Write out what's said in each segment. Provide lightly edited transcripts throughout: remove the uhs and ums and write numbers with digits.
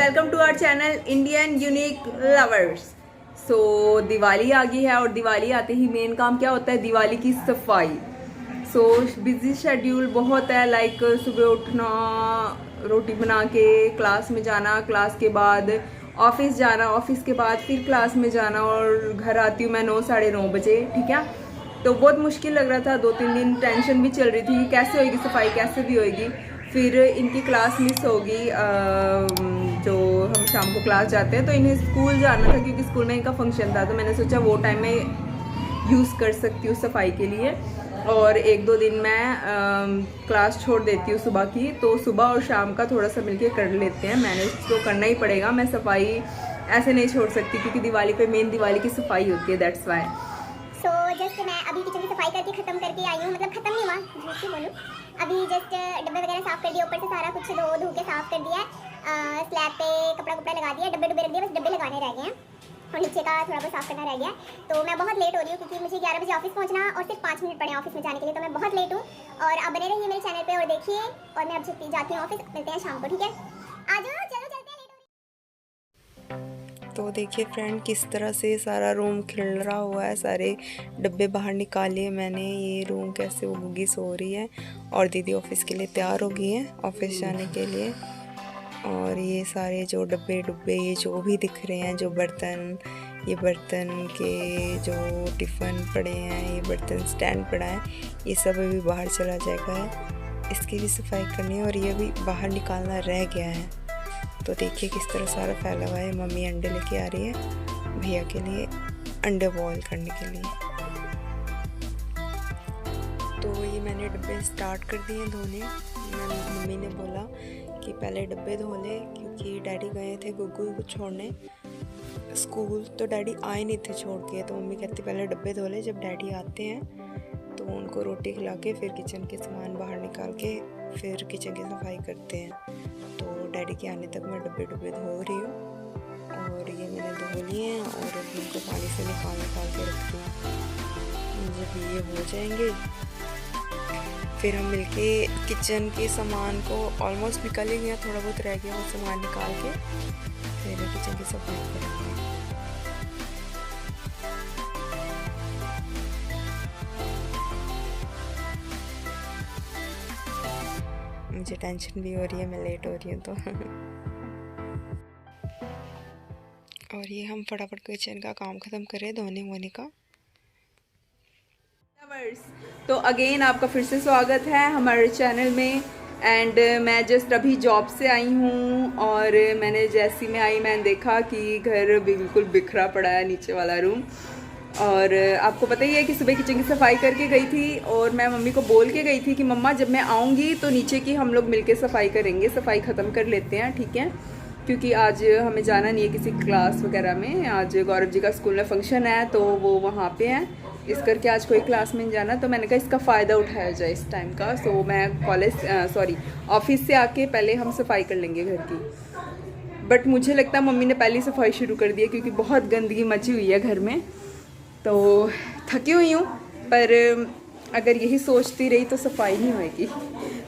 Welcome to our channel Indian unique lovers. So Diwali आ गई है और दिवाली आते ही मेन काम क्या होता है, दिवाली की सफाई। सो बिजी शेड्यूल बहुत है, लाइक सुबह उठना, रोटी बना के क्लास में जाना, क्लास के बाद ऑफिस जाना, ऑफिस के बाद फिर क्लास में जाना और घर आती हूँ मैं 9 साढ़े 9 बजे। ठीक है, तो बहुत मुश्किल लग रहा था। 2-3 दिन टेंशन भी चल रही थी कि कैसे होएगी सफाई, कैसे भी होएगी। फिर इनकी क्लास मिस होगी, जो हम शाम को क्लास जाते हैं, तो इन्हें स्कूल जाना था क्योंकि स्कूल में इनका फंक्शन था। तो मैंने सोचा वो टाइम में यूज़ कर सकती हूँ सफाई के लिए, और 1-2 दिन मैं क्लास छोड़ देती हूँ सुबह की, तो सुबह और शाम का थोड़ा सा मिलके कर लेते हैं। मैनेज तो करना ही पड़ेगा, मैं सफाई ऐसे नहीं छोड़ सकती क्योंकि दिवाली पे मेन दिवाली की सफाई होती है, दैट्स वाई। सो जस्ट मैं अभी किचन की सफाई करके ख़त्म करके आई हूँ, मतलब ख़त्म नहीं हुआ, झूठ क्यों बोलूँ। अभी जस्ट डब्बे वगैरह साफ़ कर दिए, ऊपर से सारा कुछ धो के साफ़ कर दिया है। स्लैब पे कपड़ा लगा दिया, डब्बे रख दिए, बस डब्बे लगाने रह गए हैं और नीचे का थोड़ा बहुत साफ़ करना रह गया। तो मैं बहुत लेट हो रही हूँ क्योंकि मुझे 11 बजे ऑफिस पहुँचना और सिर्फ 5 मिनट पड़े ऑफिस में जाने के लिए, तो मैं बहुत लेट हूँ। और आप बने रहिए मेरे चैनल पर और देखिए, और मैं अब जाती हूँ ऑफिस, मिलते हैं शाम को, ठीक है? आ जाओ, चलो चलते हैं, लेट हो रही। तो देखिए फ्रेंड, किस तरह से सारा रूम खिल रहा हुआ है। सारे डब्बे बाहर निकाले मैंने। ये रूम कैसे उगी सो रही है, और दीदी ऑफिस के लिए तैयार हो गई है ऑफिस जाने के लिए। और ये सारे जो डब्बे ये जो भी दिख रहे हैं, जो बर्तन, ये बर्तन के जो टिफ़न पड़े हैं, ये बर्तन स्टैंड पड़ा है, ये सब अभी बाहर चला जाएगा। इसकी भी सफाई करनी है और ये भी बाहर निकालना रह गया है। तो देखिए किस तरह सारा फैला हुआ है। मम्मी अंडे लेके आ रही है भैया के लिए, अंडे बॉईल करने के लिए। तो ये मैंने डब्बे स्टार्ट कर दिए धोने। मम्मी ने बोला कि पहले डब्बे धो ले, क्योंकि डैडी गए थे गुग्गू को छोड़ने स्कूल, तो डैडी आए नहीं थे छोड़ के। तो मम्मी कहती पहले डब्बे धो ले, जब डैडी आते हैं तो उनको रोटी खिला के फिर किचन के सामान बाहर निकाल के फिर किचन की सफाई करते हैं। तो डैडी के आने तक मैं डब्बे धो रही हूँ, और ये मैंने धो लिए हैं और अब उनको पानी से निकाल के रखती हूँ। जब ये हो जाएंगे फिर हम मिलके किचन के सामान को ऑलमोस्ट निकल ही गया, थोड़ा बहुत रह गया, वो सामान निकाल के फिर किचन की सफाई करेंगे। मुझे टेंशन भी हो रही है, मैं लेट हो रही हूँ तो और ये हम फटाफट किचन का काम ख़त्म करें धोने वोने का। तो अगेन आपका फिर से स्वागत है हमारे चैनल में। एंड मैं जस्ट अभी जॉब से आई हूँ, और मैंने जैसी मैं आई मैंने देखा कि घर बिल्कुल बिखरा पड़ा है, नीचे वाला रूम। और आपको पता ही है कि सुबह किचन की सफाई करके गई थी, और मैं मम्मी को बोल के गई थी कि मम्मा जब मैं आऊँगी तो नीचे की हम लोग मिलके सफाई करेंगे, सफाई ख़त्म कर लेते हैं, ठीक है? क्योंकि आज हमें जाना नहीं है किसी क्लास वगैरह में। आज गौरव जी का स्कूल में फंक्शन है, तो वो वहाँ पे हैं, इस करके आज कोई क्लास में नहीं जाना। तो मैंने कहा इसका फ़ायदा उठाया जाए इस टाइम का। सो मैं ऑफिस से आके पहले हम सफाई कर लेंगे घर की। बट मुझे लगता है मम्मी ने पहले सफाई शुरू कर दी है क्योंकि बहुत गंदगी मची हुई है घर में। तो थकी हुई हूँ, पर अगर यही सोचती रही तो सफाई नहीं होएगी।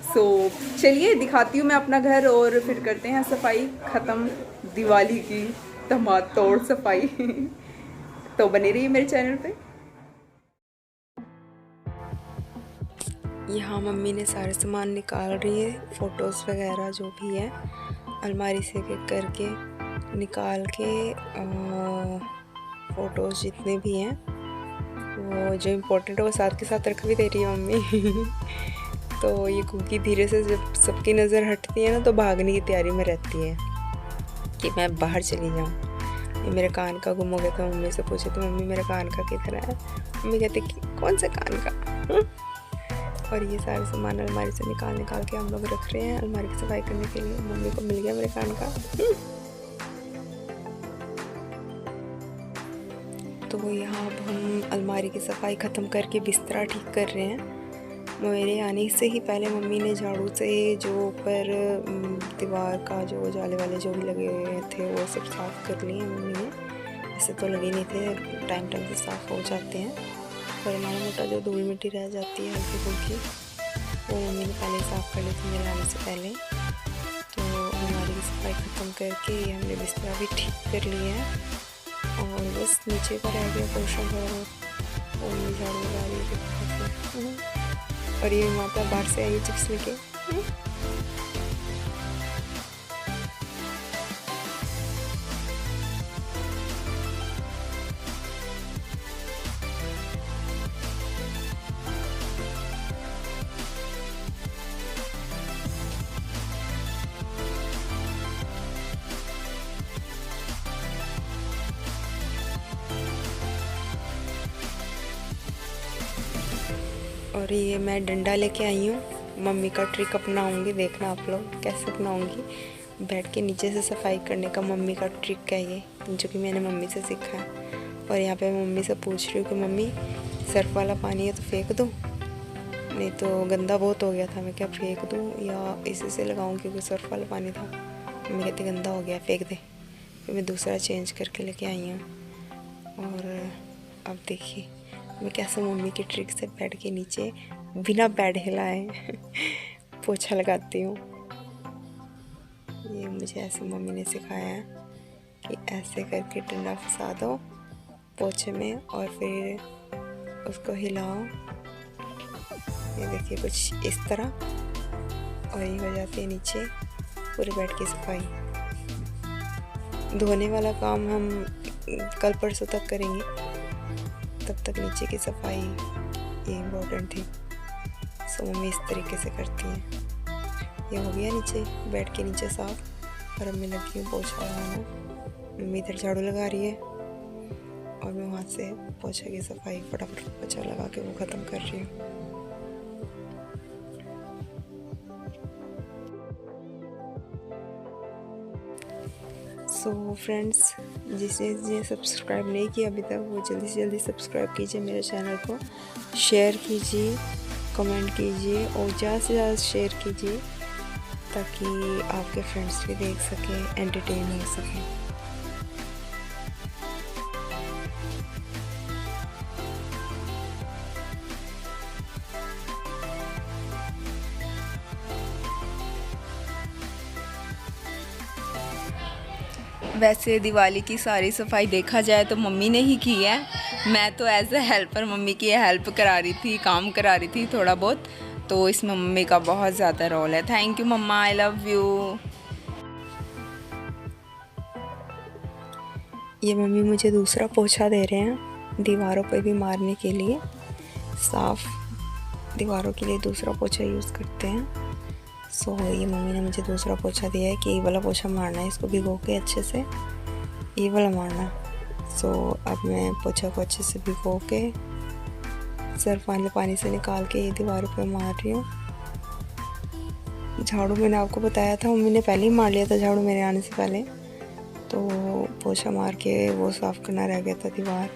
सो चलिए दिखाती हूँ मैं अपना घर, और फिर करते हैं सफाई ख़त्म, दिवाली की धमातोड़ सफाई तो बने रहिए मेरे चैनल पे। यहाँ मम्मी ने सारे सामान निकाल रही है, फ़ोटोज़ वगैरह जो भी है अलमारी से करके निकाल के, फ़ोटोज़ जितने भी हैं वो जो इम्पोर्टेंट है वो साथ के साथ रख भी दे रही है मम्मी तो ये कुकी धीरे से जब सबकी नज़र हटती है ना तो भागने की तैयारी में रहती है कि मैं बाहर चली जाऊँ। ये मेरे कान का गुम हो गया था, मम्मी से पूछे तो मम्मी मेरे कान का किधर है? मम्मी कहती कौन सा कान का और ये सारे सामान अलमारी से निकाल के हम लोग रख रहे हैं अलमारी की सफाई करने के लिए। मम्मी को मिल गया मेरे कान का तो यहाँ अब हम अलमारी की सफाई ख़त्म करके बिस्तरा ठीक कर रहे हैं। मेरे आने से ही पहले मम्मी ने झाड़ू से जो ऊपर दीवार का जो जाले वाले जो भी लगे हुए थे वो सब साफ़ कर लिए मम्मी ने। ऐसे तो लगे नहीं थे, टाइम से साफ़ हो जाते हैं, पर माड़ा मोटा जो धूल मिट्टी रह जाती है हल्की फुल्की वो मम्मी ने पहले साफ़ कर ली थी मेरे आने से पहले। तो अलमारी की सफाई ख़त्म करके ये हमने बिस्तरा भी ठीक कर लिया है और बस नीचे का रह गया पोर्शन थोड़ा बहुत और मम्मी झाड़ू लगा रही है। और ये माता बाहर से आई चिप्स लेके। और ये मैं डंडा लेके आई हूँ, मम्मी का ट्रिक अपनाऊंगी, देखना आप लोग कैसे अपनाऊंगी। बैठ के नीचे से सफाई करने का मम्मी का ट्रिक है ये, जो कि मैंने मम्मी से सीखा है। और यहाँ पे मम्मी से पूछ रही हूँ कि मम्मी सर्फ वाला पानी है तो फेंक दूँ, नहीं तो गंदा बहुत हो गया था, मैं क्या फेंक दूँ या इसी से लगाऊँ क्योंकि सर्फ वाला पानी था। मम्मी कहती गंदा हो गया फेंक दे। फिर मैं दूसरा चेंज करके लेके आई हूँ। और अब देखिए मैं कैसे मम्मी की ट्रिक से बैठ के नीचे बिना बेड हिलाए पोछा लगाती हूँ। ये मुझे ऐसे मम्मी ने सिखाया है कि ऐसे करके डंडा फंसा दो पोछे में और फिर उसको हिलाओ। ये देखिए कुछ इस तरह, और ये हो जाती है नीचे पूरे बेड की सफाई। धोने वाला काम हम कल परसों तक करेंगे, तब तक नीचे की सफाई ये इम्पोर्टेंट थी। सो मम्मी इस तरीके से करती हैं। ये हो गया नीचे बेड के नीचे साफ, और अब मैं लगी हूँ पोछा लगाना। मम्मी इधर झाड़ू लगा रही है और मैं वहाँ से पोछे की सफाई फटाफट पोछा लगा के वो ख़त्म कर रही हूँ। सो फ्रेंड्स, जिसने सब्सक्राइब नहीं किया अभी तक वो जल्दी से जल्दी सब्सक्राइब कीजिए मेरे चैनल को, शेयर कीजिए, कमेंट कीजिए और ज़्यादा से ज़्यादा शेयर कीजिए ताकि आपके फ्रेंड्स भी देख सकें, एंटरटेन हो सकें। वैसे दिवाली की सारी सफाई देखा जाए तो मम्मी ने ही की है। मैं तो एज ए हेल्पर मम्मी की हेल्प करा रही थी, काम करा रही थी थोड़ा बहुत, तो इसमें मम्मी का बहुत ज़्यादा रोल है। Thank you mamma, I love you. ये मम्मी मुझे दूसरा पोछा दे रहे हैं दीवारों पे भी मारने के लिए, साफ दीवारों के लिए दूसरा पोछा यूज़ करते हैं। सो ये मम्मी ने मुझे दूसरा पोछा दिया है कि ये वाला पोछा मारना है, इसको भिगो के अच्छे से ये वाला मारना। सो अब मैं पोछा को अच्छे से भिगो के सर्फ वाले पानी से निकाल के ये दीवारों पे मार रही हूँ। झाड़ू मैंने आपको बताया था, मम्मी ने पहले ही मार लिया था झाड़ू मेरे आने से पहले, तो पोछा मार के वो साफ़ करना रह गया था। दीवार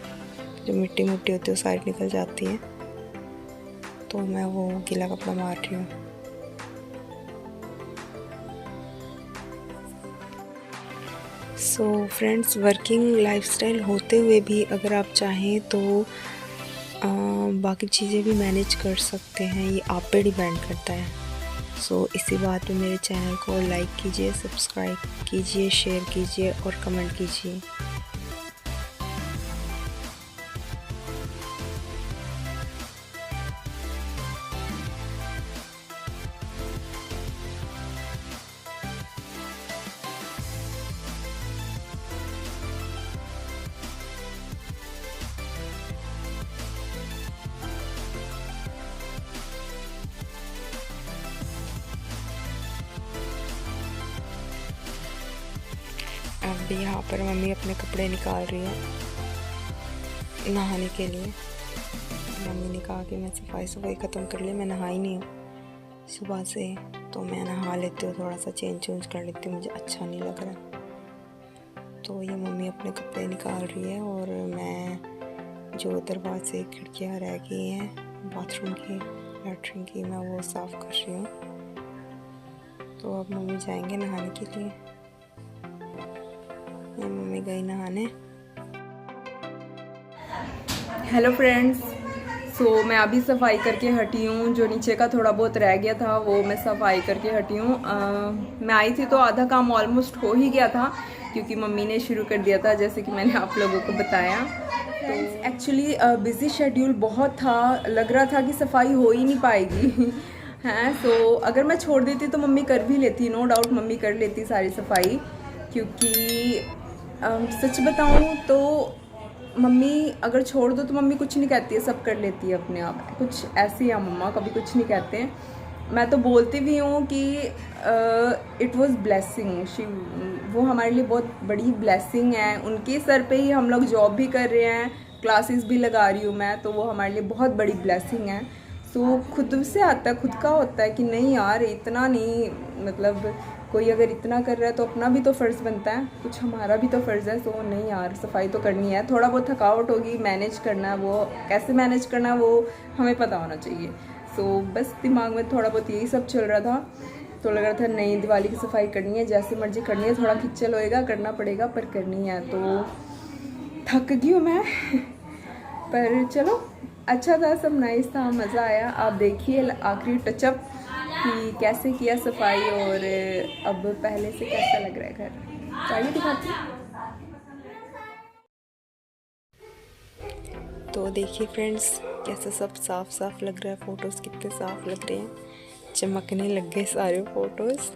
जो मिट्टी मुट्टी होती है वो साइड निकल जाती है, तो मैं वो गीला कपड़ा मार रही हूँ। सो फ्रेंड्स, वर्किंग लाइफस्टाइल होते हुए भी अगर आप चाहें तो बाकी चीज़ें भी मैनेज कर सकते हैं, ये आप पे डिपेंड करता है। सो इसी बात पे मेरे चैनल को लाइक कीजिए, सब्सक्राइब कीजिए, शेयर कीजिए और कमेंट कीजिए। अब यहाँ पर मम्मी अपने कपड़े निकाल रही है नहाने के लिए। मम्मी ने कहा कि मैं सफाई ख़त्म कर ली, मैं नहाई नहीं हूँ सुबह से, तो मैं नहा लेती हूँ, थोड़ा सा चेंज कर लेती हूँ, मुझे अच्छा नहीं लग रहा। तो ये मम्मी अपने कपड़े निकाल रही है और मैं जो दरवाजे खिड़कियाँ रह गई हैं बाथरूम की, लैट्रिन की, मैं वो साफ़ कर रही हूँ। तो अब मम्मी जाएंगे नहाने के लिए। मम्मी गई नहाने। हेलो फ्रेंड्स, सो मैं अभी सफाई करके हटी हूँ। जो नीचे का थोड़ा बहुत रह गया था वो मैं सफाई करके हटी हूँ। मैं आई थी तो आधा काम ऑलमोस्ट हो ही गया था, क्योंकि मम्मी ने शुरू कर दिया था, जैसे कि मैंने आप लोगों को बताया। तो एक्चुअली बिज़ी शेड्यूल बहुत था, लग रहा था कि सफाई हो ही नहीं पाएगी हैं। सो अगर मैं छोड़ देती तो मम्मी कर भी लेती, नो डाउट मम्मी कर लेती सारी सफाई, क्योंकि सच बताऊँ तो मम्मी अगर छोड़ दो तो मम्मी कुछ नहीं कहती है, सब कर लेती है अपने आप। कुछ ऐसी है मम्मा, कभी कुछ नहीं कहते हैं। मैं तो बोलती भी हूँ कि इट वाज ब्लेसिंग, वो हमारे लिए बहुत बड़ी ब्लेसिंग है। उनके सर पे ही हम लोग जॉब भी कर रहे हैं, क्लासेस भी लगा रही हूँ मैं, तो वो हमारे लिए बहुत बड़ी ब्लेसिंग है। सो खुद से आता है, खुद का होता है कि नहीं यार इतना नहीं, मतलब कोई अगर इतना कर रहा है तो अपना भी तो फ़र्ज़ बनता है, कुछ हमारा भी तो फ़र्ज़ है। सो नहीं यार सफाई तो करनी है। थोड़ा बहुत थकावट होगी, मैनेज करना है, वो कैसे मैनेज करना है वो हमें पता होना चाहिए। सो बस दिमाग में थोड़ा बहुत यही सब चल रहा था। तो लग रहा था नहीं दिवाली की सफाई करनी है, जैसे मर्जी करनी है, थोड़ा खिंचल होएगा, करना पड़ेगा पर करनी है। तो थक गई हूँ मैं पर चलो अच्छा था, सब नाइस था, मज़ा आया। आप देखिए आखिरी टचअप कि कैसे किया सफाई और अब पहले से कैसा लग रहा है घर। चाहिए दिखाती। तो देखिए फ्रेंड्स कैसा सब साफ साफ लग रहा है, फ़ोटोज़ कितने साफ लग रहे हैं, चमकने लग गए सारे फ़ोटोज़,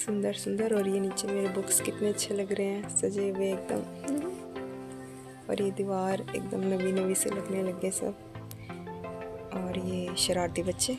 सुंदर सुंदर। और ये नीचे मेरे बुक्स कितने अच्छे लग रहे हैं, सजे हुए एकदम। और ये दीवार एकदम नवी नवी से लगने लग गए सब। और ये शरारती बच्चे